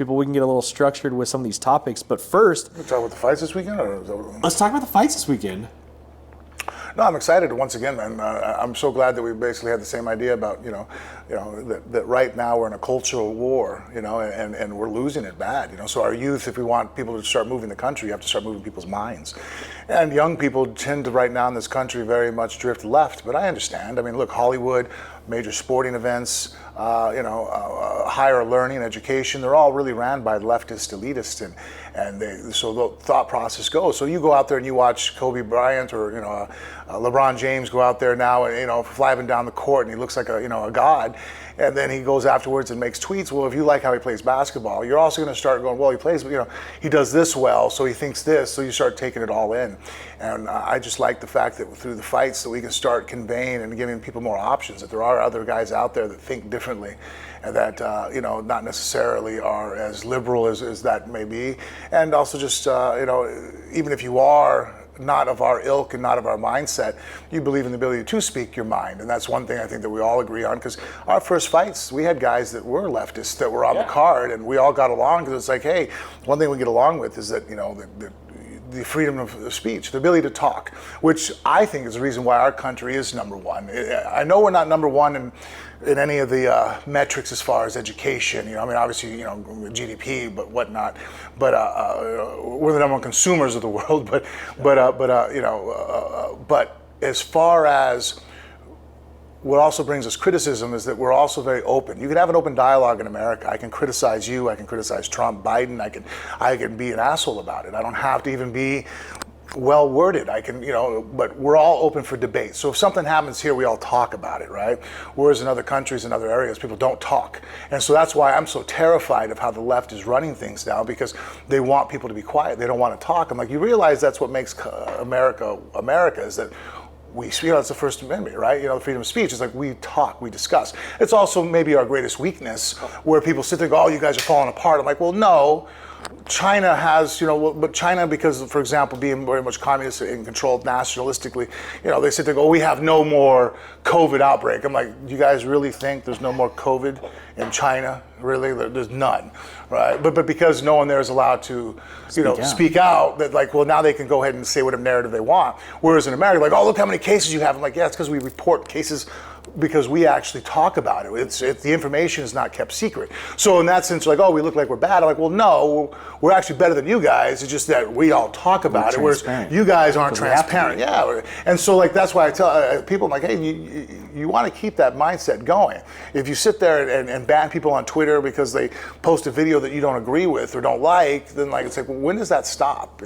people, we can get a little structured with some of these topics. But first, We'll talk about the fights this weekend. let's talk about the fights this weekend. No, I'm excited once again, man. I'm so glad that we basically had the same idea about, that right now we're in a cultural war, and we're losing it bad, So our youth, if we want people to start moving the country, you have to start moving people's minds. And young people tend to right now in this country very much drift left, but I understand. I mean, look, Hollywood, major sporting events, higher learning, education, they're all really ran by leftist elitists, so the thought process goes. So you go out there and you watch Kobe Bryant or LeBron James go out there now and fly him down the court and he looks like a god, and then he goes afterwards and makes tweets. Well, if you like how he plays basketball, you're also going to start going, well, he plays, he does this well, so he thinks this, so you start taking it all in. And I just like the fact that through the fights that we can start conveying and giving people more options, that there are other guys out there that think differently and that not necessarily are as liberal as that may be, and also just even if you are not of our ilk and not of our mindset, you believe in the ability to speak your mind. And that's one thing I think that we all agree on, because our first fights, we had guys that were leftists that were on the card, and we all got along because it's like, hey, one thing we get along with is that, the freedom of speech, the ability to talk, which I think is the reason why our country is number one. I know we're not number one in any of the metrics as far as education. Obviously, GDP, but whatnot. But we're the number one consumers of the world. But as far as what also brings us criticism is that we're also very open. You can have an open dialogue in America. I can criticize you, I can criticize Trump, Biden, I can be an asshole about it. I don't have to even be well worded. I can, but we're all open for debate. So if something happens here, we all talk about it, right? Whereas in other countries and other areas, people don't talk. And so that's why I'm so terrified of how the left is running things now, because they want people to be quiet. They don't want to talk. I'm like, you realize that's what makes America, is that it's the First Amendment, right? The freedom of speech. It's like we talk, we discuss. It's also maybe our greatest weakness, where people sit there and go, oh, you guys are falling apart. I'm like, well, no. China has, but China, because, for example, being very much communist and controlled nationalistically, they sit there and go, we have no more COVID outbreak. I'm like, you guys really think there's no more COVID in China? Really? There's none, right? But because no one there is allowed to, speak out, that like, well, now they can go ahead and say whatever narrative they want. Whereas in America, like, oh, look how many cases you have. I'm like, yeah, it's because we report cases because we actually talk about it. The information is not kept secret. So in that sense, like, oh, we look like we're bad. I'm like, well, no, we're actually better than you guys. It's just that we all talk about it, whereas you guys aren't transparent. Yeah, and so like that's why I tell people, I'm like, hey, you want to keep that mindset going. If you sit there and ban people on Twitter because they post a video that you don't agree with or don't like, then like it's like, well, when does that stop?